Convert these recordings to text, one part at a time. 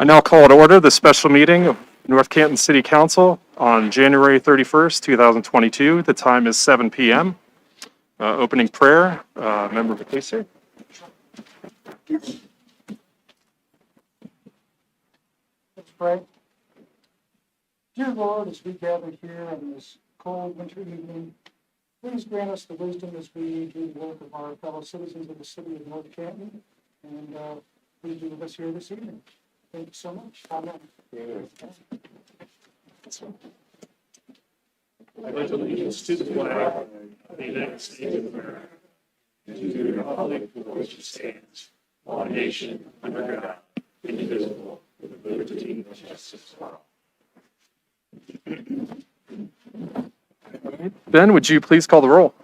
I now call to order the special meeting of North Canton City Council on January 31st, 2022. The time is 7 p.m. Opening prayer, Member McLeaser. Let's pray. Dear Lord, as we gather here on this cold winter evening, please grant us the wisdom as we do the work of our fellow citizens of the city of North Canton, and please be with us here this evening. Thank you so much. Amen. I pledge allegiance to the flag of the United States of America and to the republic for which it stands, one nation, under God, indivisible, with liberty and justice for all. Ben, would you please call the roll?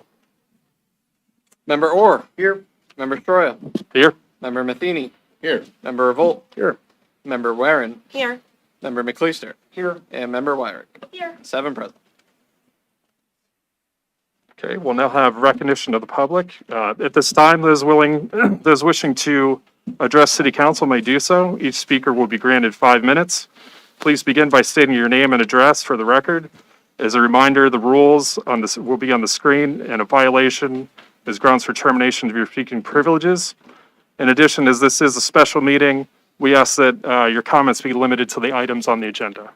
Member Orr. Here. Member Stroya. Here. Member Matheny. Here. Member Revolt. Here. Member Warren. Here. Member McLeister. Here. And Member Wyrick. Here. 7 present. Okay, we'll now have recognition of the public. At this time, those wishing to address City Council may do so. Each speaker will be granted 5 minutes. Please begin by stating your name and address for the record. As a reminder, the rules will be on the screen, and a violation is grounds for termination of your speaking privileges. In addition, as this is a special meeting, we ask that your comments be limited to the items on the agenda.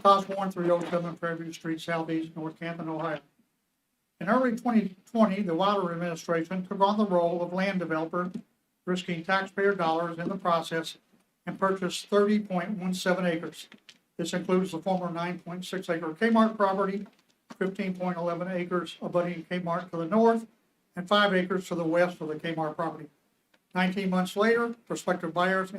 Osborne, 307 Fairview Street, Southeast, North Canton, Ohio. In early 2020, the Wilder administration took on the role of land developer, risking taxpayer dollars in the process, and purchased 30.17 acres. This includes the former 9.6 acre Kmart property, 15.11 acres abutting Kmart to the north, and 5 acres to the west of the Kmart property. 19 months later, prospective buyers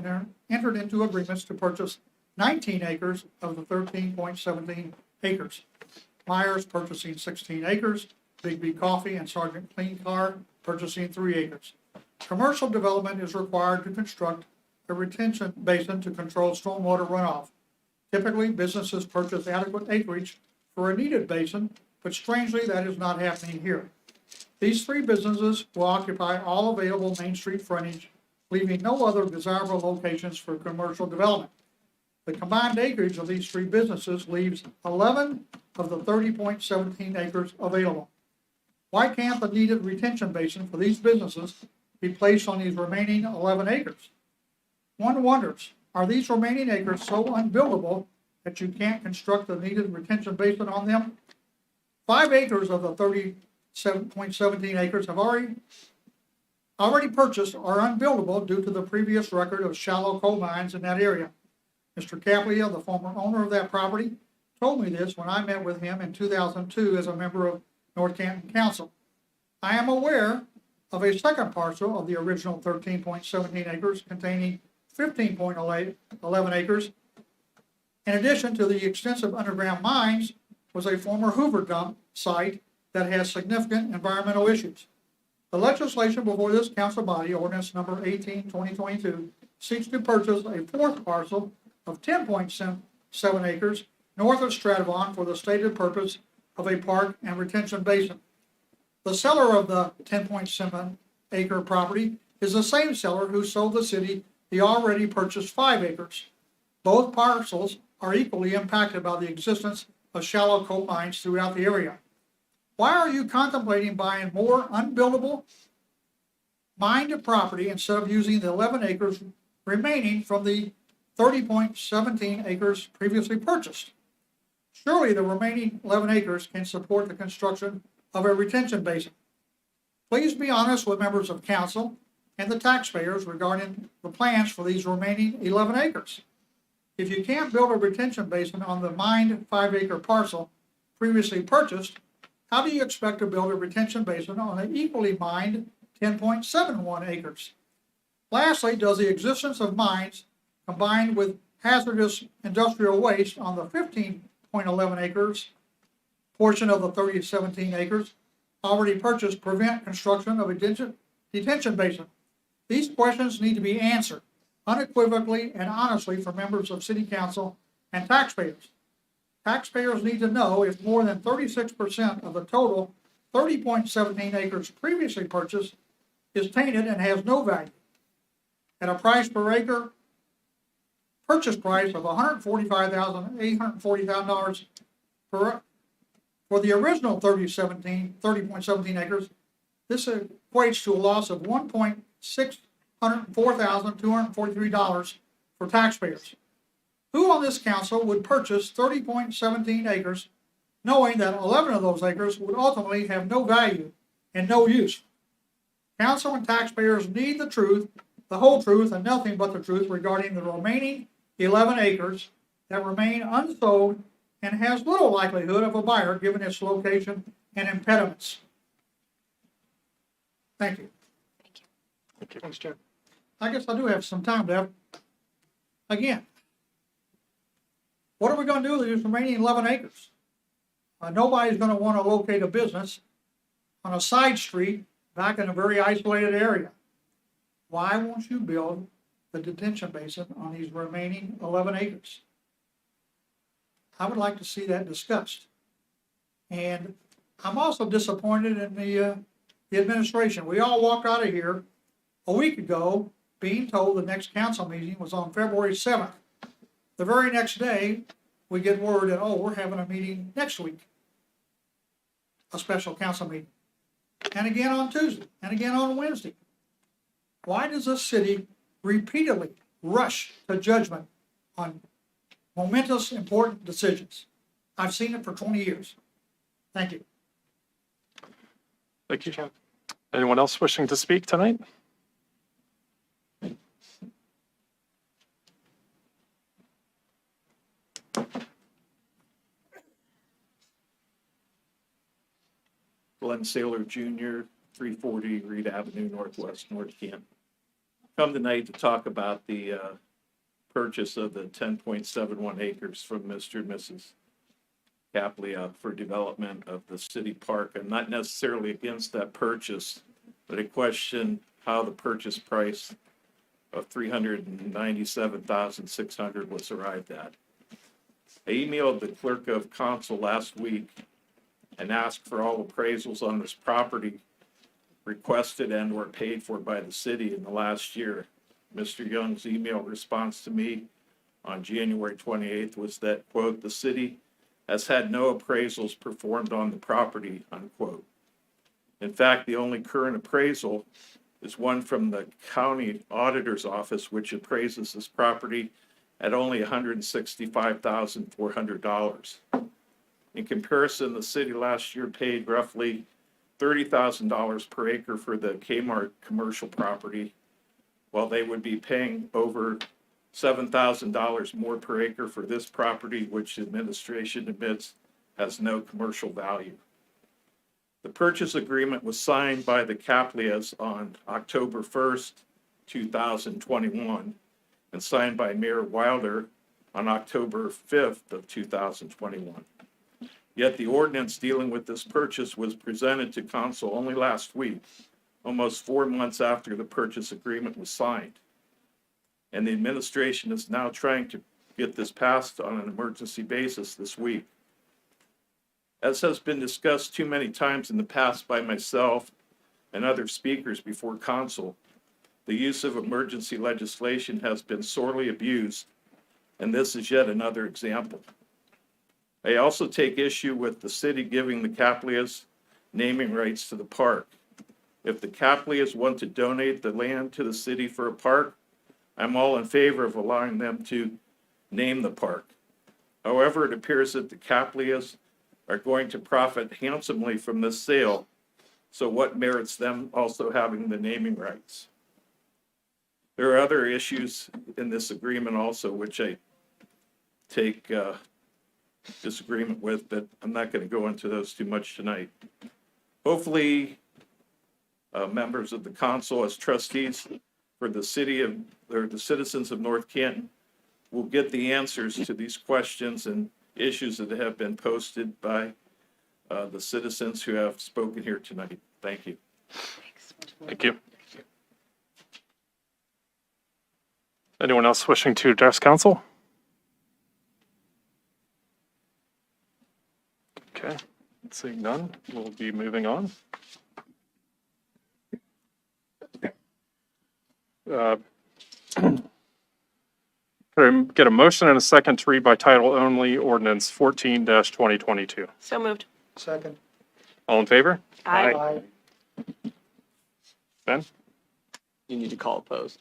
entered into agreements to purchase 19 acres of the 13.17 acres. Myers purchasing 16 acres, Big B Coffee and Sergeant Clean Car purchasing 3 acres. Commercial development is required to construct a retention basin to control stormwater runoff. Typically, businesses purchase adequate acreage for a needed basin, but strangely, that is not happening here. These 3 businesses will occupy all available Main Street frontage, leaving no other desirable locations for commercial development. The combined acreage of these 3 businesses leaves 11 of the 30.17 acres available. Why can't the needed retention basin for these businesses be placed on these remaining 11 acres? One wonders, are these remaining acres so unbuildable that you can't construct the needed retention basin on them? 5 acres of the 37.17 acres have already purchased are unbuildable due to the previous record of shallow coal mines in that area. Mr. Caplia, the former owner of that property, told me this when I met with him in 2002 as a member of North Canton Council. I am aware of a second parcel of the original 13.17 acres containing 15.11 acres. In addition to the extensive underground mines, was a former Hoover dump site that has significant environmental issues. The legislation before this council body, ordinance number 18/2022, seeks to purchase a 4th parcel of 10.7 acres north of Stratavon for the stated purpose of a park and retention basin. The seller of the 10.7 acre property is the same seller who sold the city the already purchased 5 acres. Both parcels are equally impacted by the existence of shallow coal mines throughout the area. Why are you contemplating buying more unbuildable mined property instead of using the 11 acres remaining from the 30.17 acres previously purchased? Surely the remaining 11 acres can support the construction of a retention basin. Please be honest with members of council and the taxpayers regarding the plans for these remaining 11 acres. If you can't build a retention basin on the mined 5 acre parcel previously purchased, how do you expect to build a retention basin on an equally mined 10.71 acres? Lastly, does the existence of mines combined with hazardous industrial waste on the 15.11 acres portion of the 30.17 acres already purchased prevent construction of a detention basin? These questions need to be answered unequivocally and honestly for members of City Council and taxpayers. taxpayers need to know if more than 36% of the total 30.17 acres previously purchased is tainted and has no value. At a price per acre, purchase price of $145,840 for the original 30.17 acres, this equates to a loss of $1,604,243 for taxpayers. Who on this council would purchase 30.17 acres knowing that 11 of those acres would ultimately have no value and no use? Council and taxpayers need the truth, the whole truth, and nothing but the truth regarding the remaining 11 acres that remain unsold and has little likelihood of a buyer given its location and impediments. Thank you. Thank you. Thanks, Chair. I guess I do have some time left. Again, what are we going to do with these remaining 11 acres? Nobody's going to want to locate a business on a side street back in a very isolated area. Why won't you build the detention basin on these remaining 11 acres? I would like to see that discussed. And I'm also disappointed in the administration. We all walked out of here a week ago being told the next council meeting was on February 7th. The very next day, we get word that, oh, we're having a meeting next week, a special council meeting, and again on Tuesday, and again on Wednesday. Why does this city repeatedly rush to judgment on momentous, important decisions? I've seen it for 20 years. Thank you. Thank you. Anyone else wishing to speak tonight? Glenn Saylor Jr., 340 Reed Avenue, Northwest, North Canton. Come tonight to talk about the purchase of the 10.71 acres from Mr. and Mrs. Caplia for development of the city park. I'm not necessarily against that purchase, but I question how the purchase price of $397,600 was arrived at. I emailed the Clerk of Council last week and asked for all appraisals on this property requested and were paid for by the city in the last year. Mr. Young's email response to me on January 28th was that, quote, "The city has had no appraisals performed on the property," unquote. In fact, the only current appraisal is one from the county auditor's office, which appraises this property at only $165,400. In comparison, the city last year paid roughly $30,000 per acre for the Kmart commercial property, while they would be paying over $7,000 more per acre for this property, which administration admits has no commercial value. The purchase agreement was signed by the Caplias on October 1st, 2021, and signed by Mayor Wilder on October 5th of 2021. Yet the ordinance dealing with this purchase was presented to council only last week, almost 4 months after the purchase agreement was signed. And the administration is now trying to get this passed on an emergency basis this week. As has been discussed too many times in the past by myself and other speakers before council, the use of emergency legislation has been sorely abused, and this is yet another example. I also take issue with the city giving the Caplias naming rights to the park. If the Caplias want to donate the land to the city for a park, I'm all in favor of allowing them to name the park. However, it appears that the Caplias are going to profit handsomely from this sale, so what merits them also having the naming rights? There are other issues in this agreement also, which I take disagreement with, but I'm not going to go into those too much tonight. Hopefully, members of the council as trustees for the city of, or the citizens of North Canton will get the answers to these questions and issues that have been posted by the citizens who have spoken here tonight. Thank you. Thank you. Anyone else wishing to address council? Okay, seeing none, we'll be moving on. Uh, Could I get a motion and a second to read by title only, ordinance 14-2022? So moved. Second. All in favor? Aye. Ben? You need to call opposed.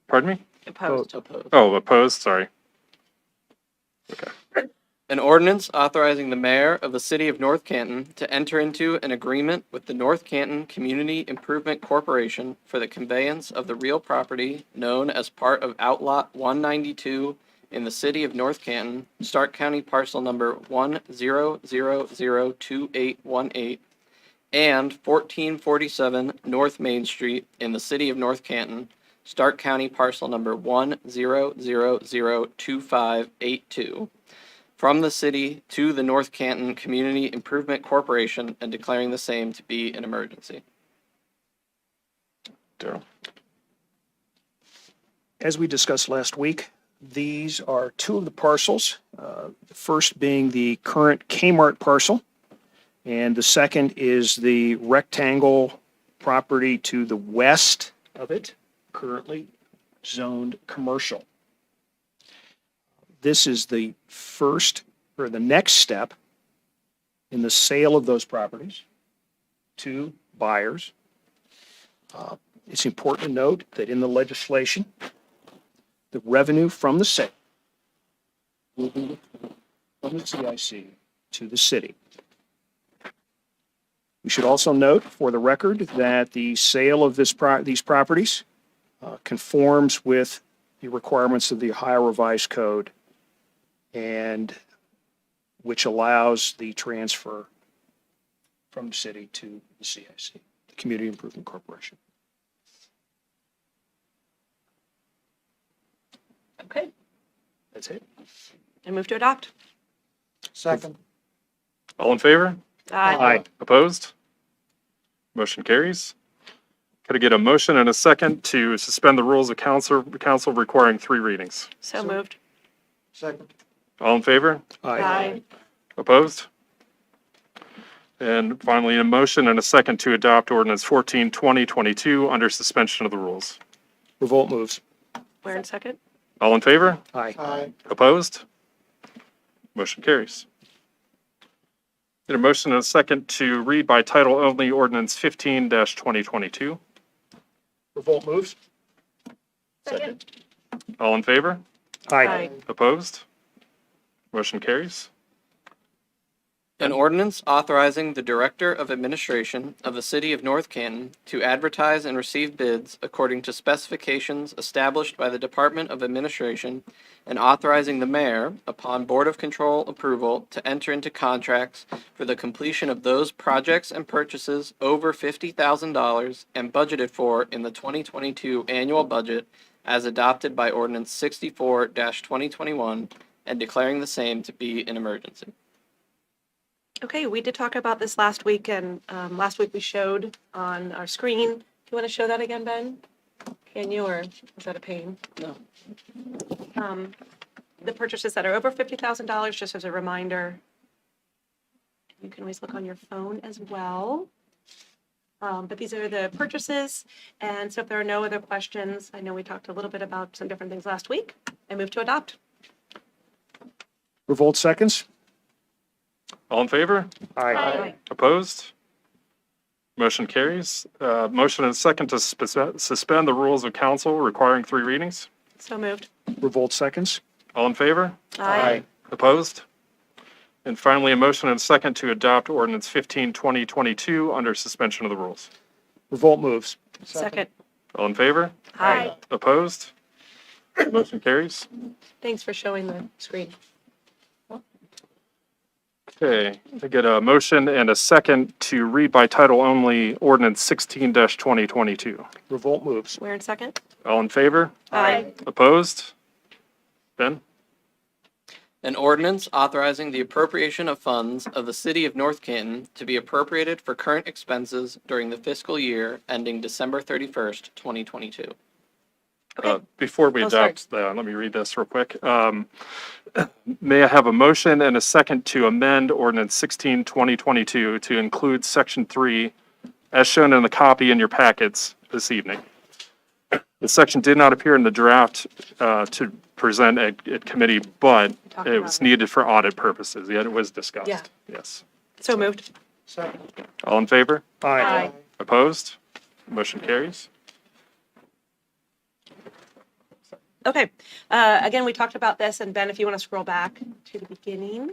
Pardon me? Opposed. Opposed. Oh, opposed, sorry. Okay. An ordinance authorizing the mayor of the city of North Canton to enter into an agreement with the North Canton Community Improvement Corporation for the conveyance of the real property known as part of Outlot 192 in the city of North Canton, Stark County parcel number 100002818, and 1447 North Main Street in the city of North Canton, Stark County parcel number 100002582, from the city to the North Canton Community Improvement Corporation and declaring the same to be an emergency. Daryl? As we discussed last week, these are two of the parcels, the first being the current Kmart parcel, and the second is the rectangle property to the west of it, currently zoned commercial. This is the first, or the next step in the sale of those properties to buyers. It's important to note that in the legislation, the revenue from the sale will be from the CIC to the city. We should also note for the record that the sale of these properties conforms with the requirements of the Ohio Revised Code, and which allows the transfer from the city to the CIC, the Community Improvement Corporation. Okay. That's it. I move to adopt. Second. All in favor? Aye. Opposed? Motion carries. Could I get a motion and a second to suspend the rules of council requiring 3 readings? So moved. Second. All in favor? Aye. Opposed? And finally, a motion and a second to adopt ordinance 14-2022 under suspension of the rules. Revolt moves. Where second? All in favor? Aye. Aye. Opposed? Motion carries. Get a motion and a second to read by title only ordinance 15-2022. Revolt moves. Second. All in favor? Aye. Opposed? Motion carries. An ordinance authorizing the Director of Administration of the City of North Canton to advertise and receive bids according to specifications established by the Department of Administration, and authorizing the mayor, upon Board of Control approval, to enter into contracts for the completion of those projects and purchases over $50,000 and budgeted for in the 2022 annual budget as adopted by Ordinance 64-2021 and declaring the same to be an emergency. Okay, we did talk about this last week, and last week we showed on our screen. Do you want to show that again, Ben? Can you, or is that a pain? No. The purchases that are over $50,000, just as a reminder. You can always look on your phone as well. But these are the purchases, and so if there are no other questions, I know we talked a little bit about some different things last week. I move to adopt. Revolt seconds. All in favor? Aye. Opposed? Motion carries. Motion and a second to suspend the rules of council requiring 3 readings. So moved. Revolt seconds. All in favor? Aye. Opposed? And finally, a motion and a second to adopt ordinance 15-2022 under suspension of the rules. Revolt moves. Second. All in favor? Aye. Opposed? Motion carries. Thanks for showing the screen. Okay, I get a motion and a second to read by title only ordinance 16-2022. Revolt moves. Where in second? All in favor? Aye. Opposed? Ben? An ordinance authorizing the appropriation of funds of the City of North Canton to be appropriated for current expenses during the fiscal year ending December 31st, 2022. Before we Oh, sorry. adopt, let me read this real quick. May I have a motion and a second to amend ordinance 16, 2022 to include section 3 as shown in the copy in your packets this evening? The section did not appear in the draft to present at committee, but Talked it about was it. needed for audit purposes, yet it was discussed. Yeah. Yes. So moved. Second. All in favor? Aye. Opposed? Motion carries. Okay, again, we talked about this, and Ben, if you want to scroll back to the beginning,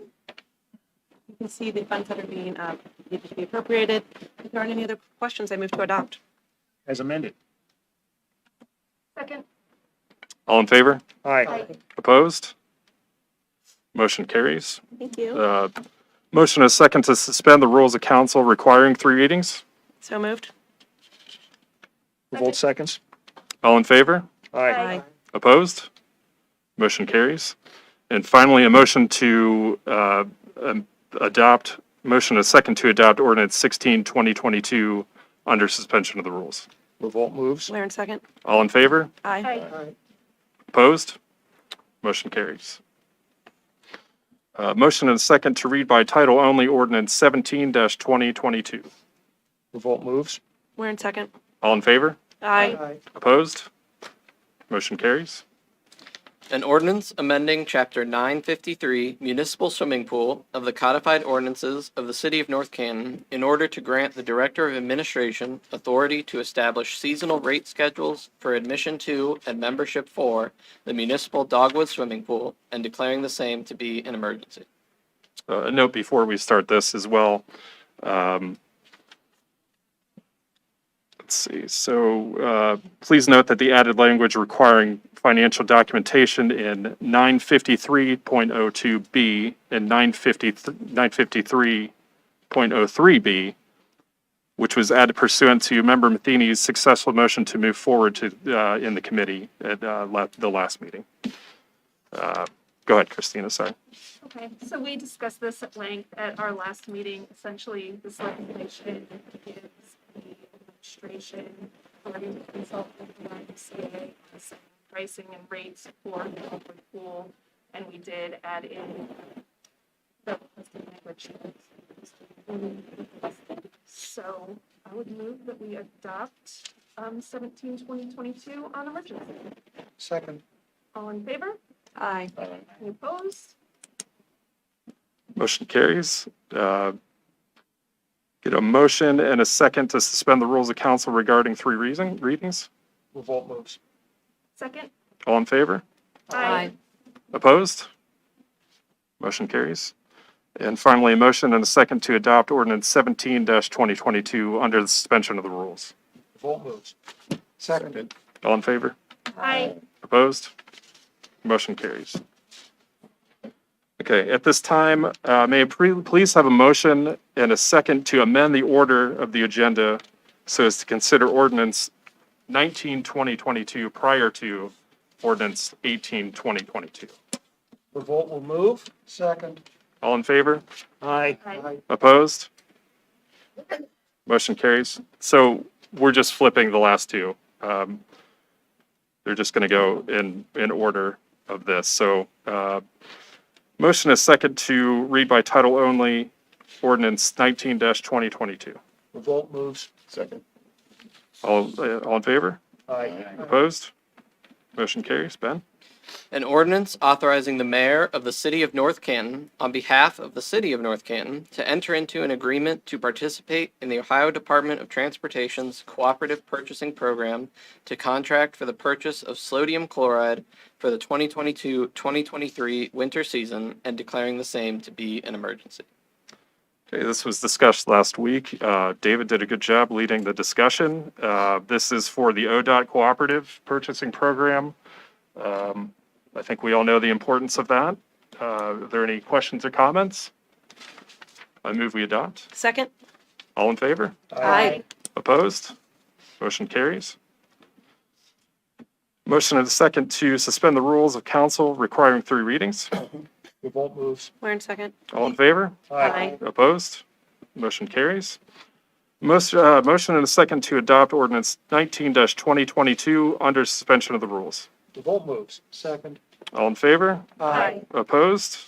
you can see the funds that are being, needed to be appropriated. If there aren't any other questions, I move to adopt. As amended. Second. All in favor? Aye. Opposed? Motion carries. Thank you. Motion is second to suspend the rules of council requiring 3 readings. So moved. Revolt seconds. All in favor? Aye. Opposed? Motion carries. And finally, a motion to adopt, motion is second to adopt ordinance 16, 2022 under suspension of the rules. Revolt moves. Waren second. All in favor? Aye. Opposed? Motion carries. Motion and second to read by title only ordinance 17-2022. Revolt moves. Waren second. All in favor? Aye. Opposed? Motion carries. An ordinance amending Chapter 953 Municipal Swimming Pool of the Codified Ordinances of the City of North Canton in order to grant the Director of Administration authority to establish seasonal rate schedules for admission to and membership for the municipal Dogwood Swimming Pool and declaring the same to be an emergency. A note before we start this as well. Let's see. So please note that the added language requiring financial documentation in 953.02B and 953.03B, which was added pursuant to Member Matheny's successful motion to move forward to in the committee at the last meeting. Go ahead, Christina. Sorry. Okay, so we discussed this at length at our last meeting. Essentially, this legislation gives the administration authority to consult with the YMCA on setting pricing and rates for the public pool, and we did add in the language. So I would move that we adopt 17-2022 on emergency. Second. All in favor? Aye. Any opposed? Motion carries. Get a motion and a second to suspend the rules of council regarding 3 readings. Revolt moves. Second? All in favor? Aye. Opposed? Motion carries. And finally, a motion and a second to adopt ordinance 17-2022 under the suspension of the rules. Revolt moves. Second. All in favor? Aye. Opposed? Motion carries. Okay, at this time, may I please have a motion and a second to amend the order of the agenda so as to consider ordinance 19-2022 prior to ordinance 18-2022. Revolt will move. Second. All in favor? Aye. Aye. Opposed? Motion carries. So we're just flipping the last 2. They're just going to go in order of this. So motion is second to read by title only ordinance 19-2022. Revolt moves. Second. All in favor? Aye. Opposed? Motion carries. Ben? An ordinance authorizing the mayor of the city of North Canton, on behalf of the city of North Canton, to enter into an agreement to participate in the Ohio Department of Transportation's Cooperative Purchasing Program to contract for the purchase of sodium chloride for the 2022-2023 winter season and declaring the same to be an emergency. Okay, this was discussed last week. David did a good job leading the discussion. This is for the ODOT Cooperative Purchasing Program. I think we all know the importance of that. Are there any questions or comments? I move we adopt. Second. All in favor? Aye. Opposed? Motion carries. Motion and a second to suspend the rules of council requiring 3 readings. Revolt moves. Waren second. All in favor? Aye. Opposed? Motion carries. Motion and a second to adopt ordinance 19-2022 under suspension of the rules. Revolt moves. Second. All in favor? Aye. Opposed?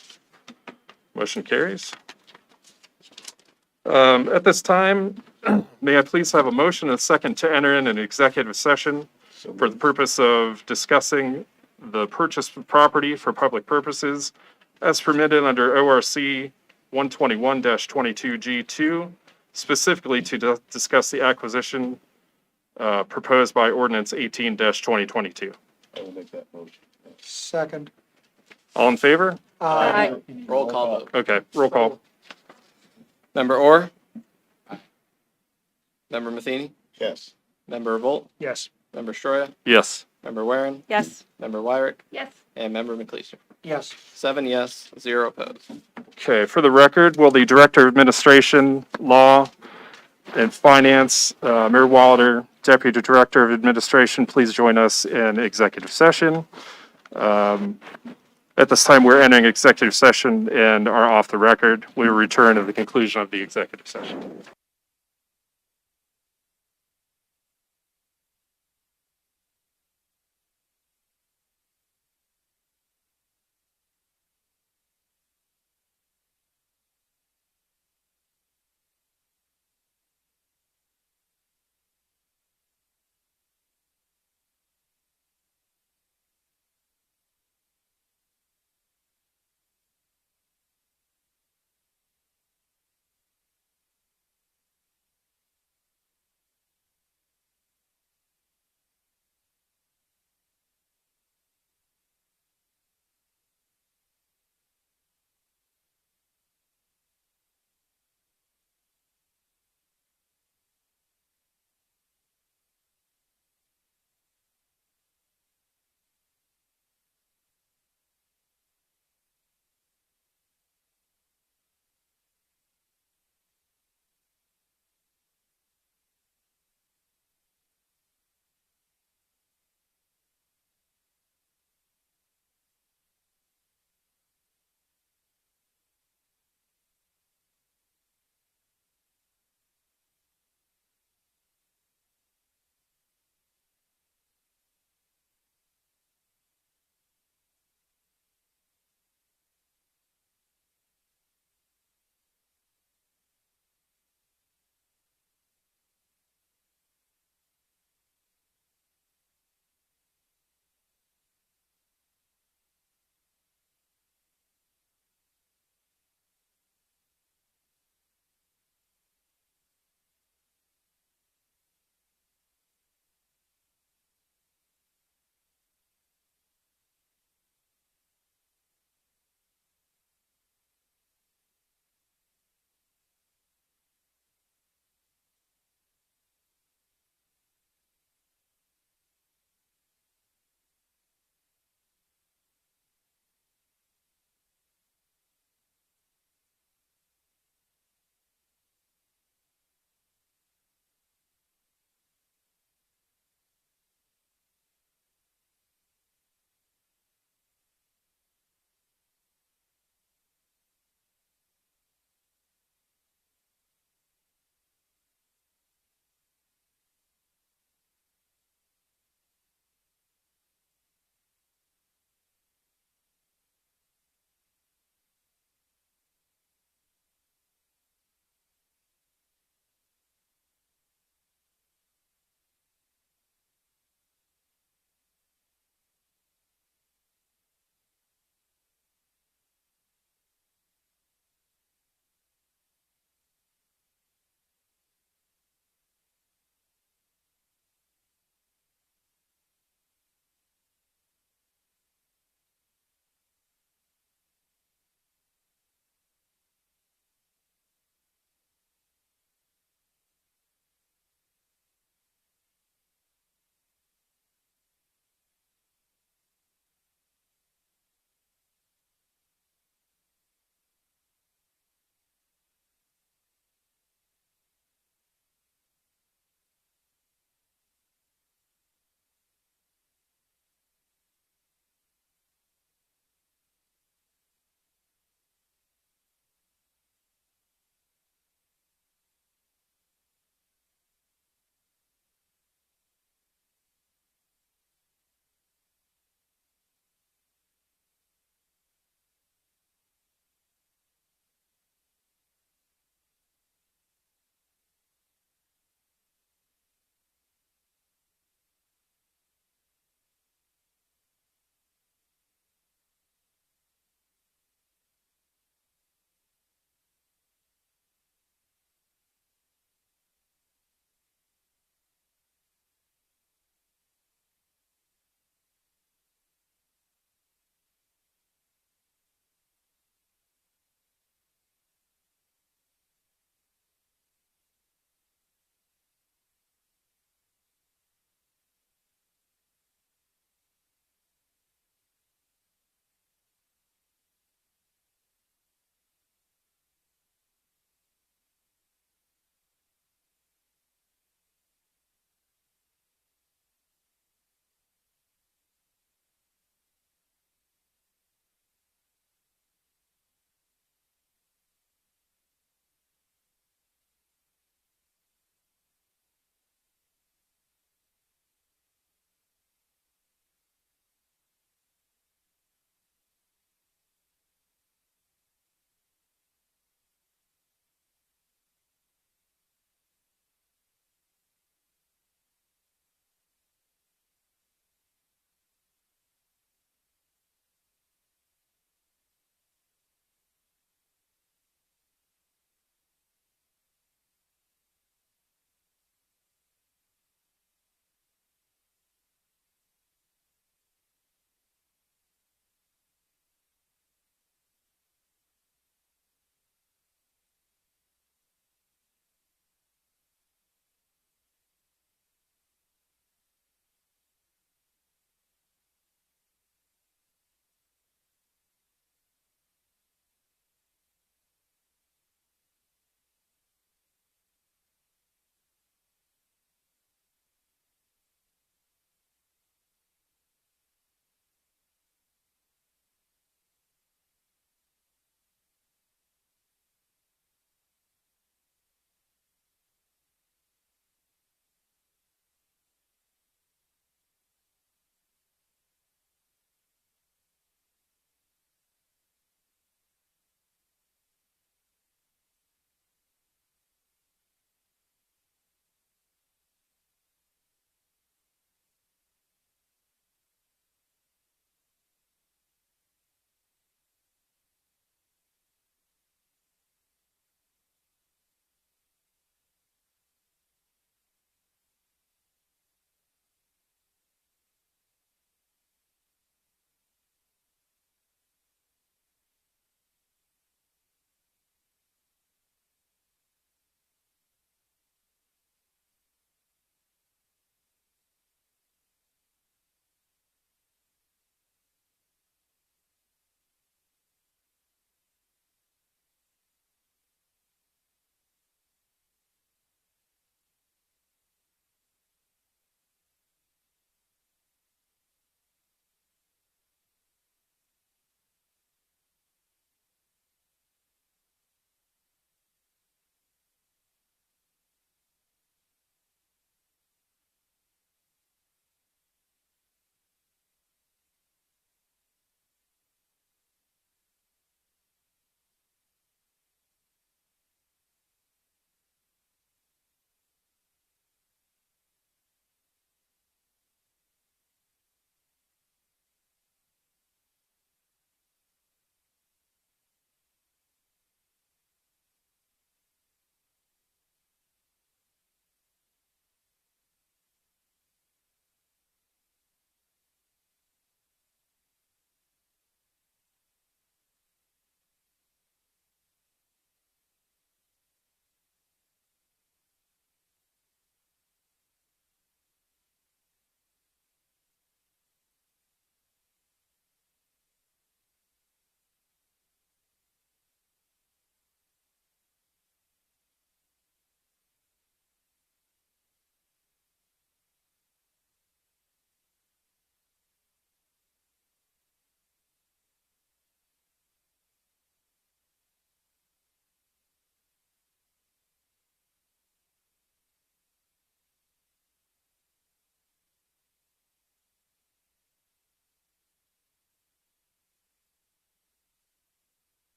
Motion carries. At this time, may I please have a motion and a second to enter in an executive session for the purpose of discussing the purchase of property for public purposes as permitted under ORC 121-22G2, specifically to discuss the acquisition proposed by ordinance 18-2022. I will make that motion. Second. All in favor? Aye. Roll call vote. Okay, roll call. Member Orr? Member Matheny? Yes. Member Revolt? Yes. Member Stroya? Yes. Member Warren? Yes. Member Wyrick? Yes. And Member McLeisher? Yes. 7 yes, 0 opposed. Okay, for the record, will the Director of Administration, Law, and Finance, Mayor Wallader, Deputy Director of Administration, please join us in executive session. At this time, we're entering executive session and are off the record. We will return at the conclusion of the executive session.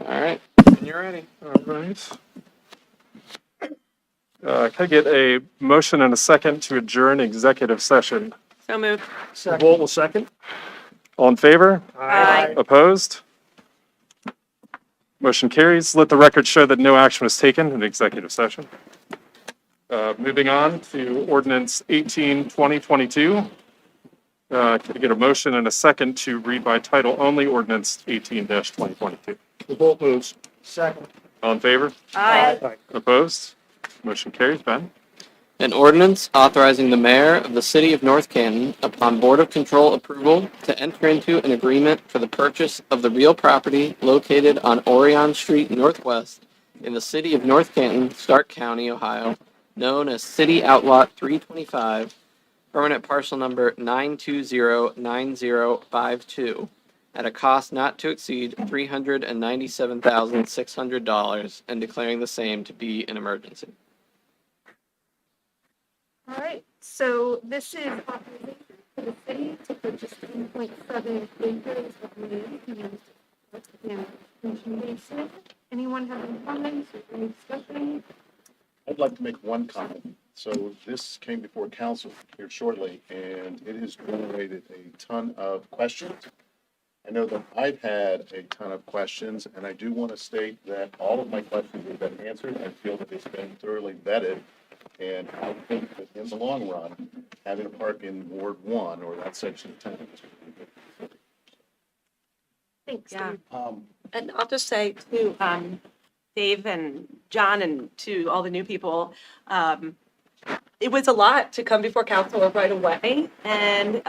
All right, when you're ready. All right. Can I get a motion and a second to adjourn executive session? So moved. Revolt will second. All in favor? Aye. Opposed? Motion carries. Let the record show that no action was taken in executive session. Moving on to ordinance 18-2022. Can I get a motion and a second to read by title only ordinance 18-2022? Revolt moves. Second. All in favor? Aye. Opposed? Motion carries. Ben? An ordinance authorizing the mayor of the city of North Canton, upon Board of Control approval, to enter into an agreement for the purchase of the real property located on Orion Street Northwest in the city of North Canton, Stark County, Ohio, known as City Outlot 325, permanent parcel number 9209052, at a cost not to exceed $397,600, and declaring the same to be an emergency. All right, so this is authorization for the city to purchase 10.7 acres of land used in irrigation basin. Anyone have any comments or any discussion? I'd like to make one comment. So this came before council here shortly, and it has generated a ton of questions. I know that I've had a ton of questions, and I do want to state that all of my questions have been answered. I feel that it's been thoroughly vetted, and I think that in the long run, having a park in Ward 1 or that section of town is going to be good. Thanks, Yeah. Dave. And I'll just say to Dave and John and to all the new people, it was a lot to come before council right away. And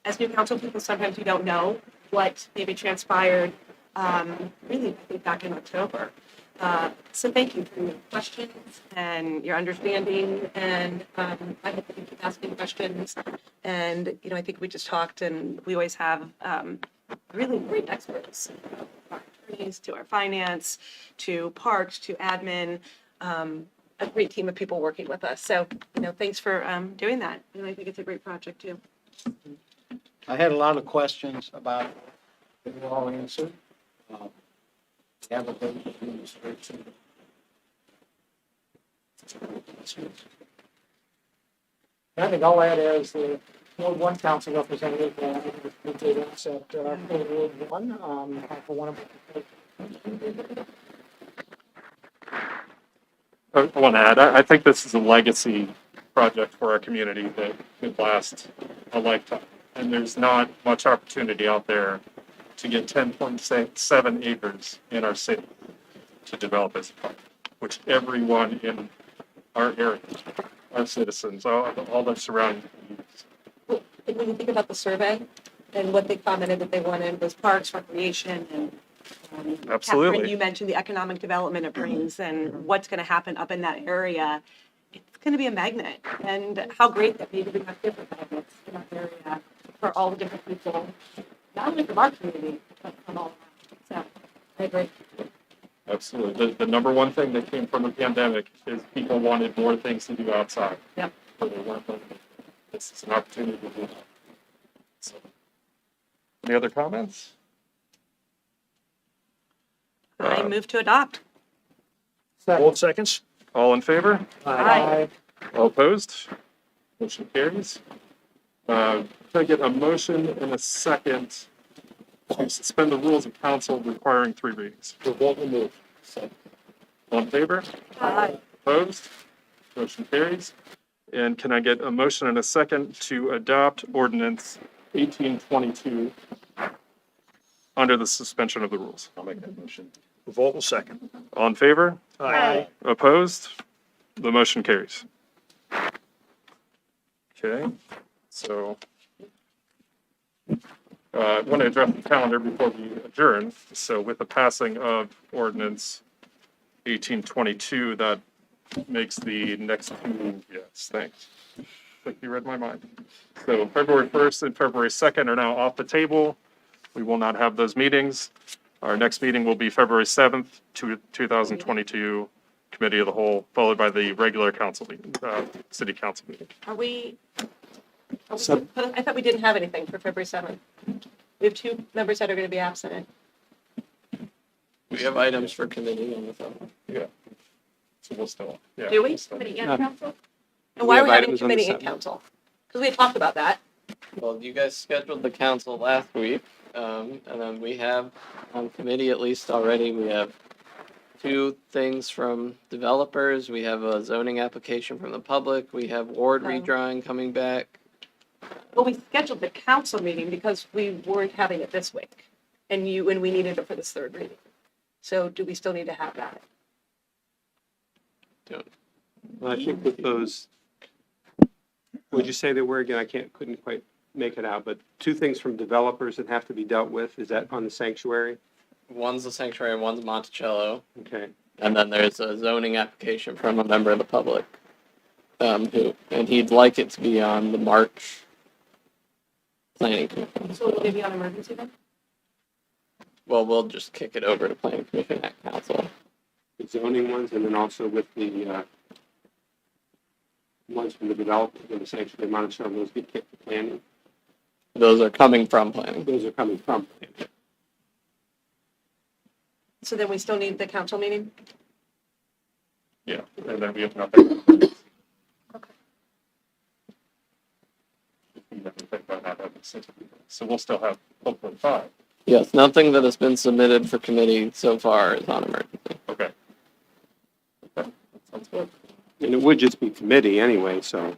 as new council people, sometimes you don't know what maybe transpired, really, I think back in October. So thank you for your questions and your understanding. And I hope that you keep asking questions. And, I think we just talked and we always have really great experts, our attorneys, to our finance, to parks, to admin, a great team of people working with us. So, thanks for doing that. And I think it's a great project too. I had a lot of questions about it. They were all answered. We have a vote of administration. I think I'll add as the Ward 1 council representative, we did us at Ward 1, for one of I want to add, I think this is a legacy project for our community that could last a lifetime. And there's not much opportunity out there to get 10.7 acres in our city to develop as a park, which everyone in our area, our citizens, all the surrounding communities. And when you think about the survey and what they commented that they wanted was parks, recreation, and Absolutely. Catherine, you mentioned the economic development it brings and what's going to happen up in that area. It's going to be a magnet, and how great that maybe we have different magnets in our area for all the different people, not only from our community, but from all around. So I agree. Absolutely. The number one thing that came from the pandemic is people wanted more things to do outside. Yep. But they weren't able to. This is an opportunity to do that. So, any other comments? I move to adopt. Revolt seconds. All in favor? Aye. All opposed? Motion carries. Can I get a motion and a second to suspend the rules of council requiring 3 readings? Revolt will move. All in favor? Aye. Opposed? Motion carries. And can I get a motion and a second to adopt ordinance 1822 under the suspension of the rules? I'll make that motion. Revolt will second. All in favor? Aye. Opposed? The motion carries. Okay, so I want to address the calendar before we adjourn. So with the passing of ordinance 1822, that makes the next 2, yes, thanks. Like you read my mind. So February 1st and February 2nd are now off the table. We will not have those meetings. Our next meeting will be February 7th, 2022, Committee of the Whole, followed by the regular council meeting, City Council meeting. Are we, I thought we didn't have anything for February 7th. We have 2 members that are going to be absent. We have items for committee on the phone. Yeah. So we'll still, yeah. Do we? we'll still- Committee and council? And why We are we have having items on the committee and seventh. council? Because we had talked about that. Well, you guys scheduled the council last week, and then we have on committee at least already, we have two things from developers, we have a zoning application from the public, we have ward Oh. redrawing coming back. Well, we scheduled the council meeting because we weren't having it this week. And we needed it for this third reading. So do we still need to have that? Well, I think with those, would you say there were, again, couldn't quite make it out, but two things from developers that have to be dealt with, is that on the sanctuary? One's the sanctuary and one's Monticello. Okay, And then there's a zoning application from a member of the public, and he'd like it to be on the March planning commission. So will they be on emergency then? Well, we'll just kick it over to planning commission at council. the zoning ones, and then also with the, ones from the development, and the sanctuary, Monticello, those get kicked to planning, Those are coming from planning. those are coming from planning. So then we still need the council meeting? Yeah, and then we have nothing. Okay. So we'll still have hopefully 5. Yes, nothing that has been submitted for committee so far is on emergency. Okay. Okay, that sounds good. And it would just be committee anyway, so.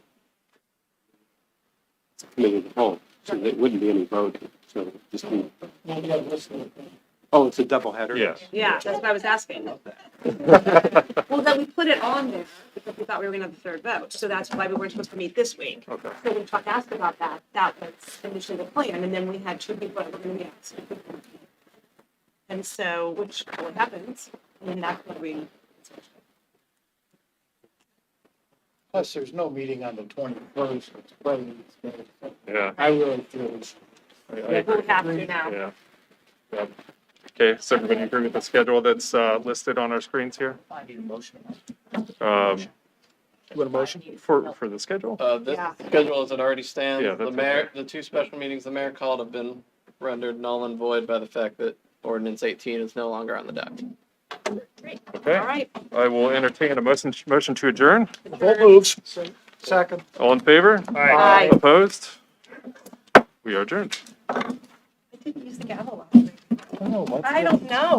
It's a committee of the whole, so there wouldn't be any vote, so it'd just be, oh, it's a double header? Yes. Yeah, that's what I was asking. Well, then we put it on there because we thought we were gonna have the third vote. So that's why we weren't supposed to meet this week. Okay. So when Chuck asked about that, that was initially the plan, and then we had 2 people that were gonna be absent. And so, which what happens, and then that's what we. Plus, there's no meeting on the 21st, it's President's Day. Yeah. I really feel it's I We agree. have to now. Yeah. Yep. Okay, so everybody agree with the schedule that's listed on our screens here? a motion. Um, You want a motion? For the schedule? This Yeah. schedule as it already stands, Yeah, the that's mayor, okay. the 2 special meetings the mayor called have been rendered null and void by the fact that ordinance 18 is no longer on the docket. Okay, All right. I will entertain a motion to adjourn. Full moves. Second. All in favor? Aye. Opposed? We are adjourned. I didn't use the gavel last week. I don't know.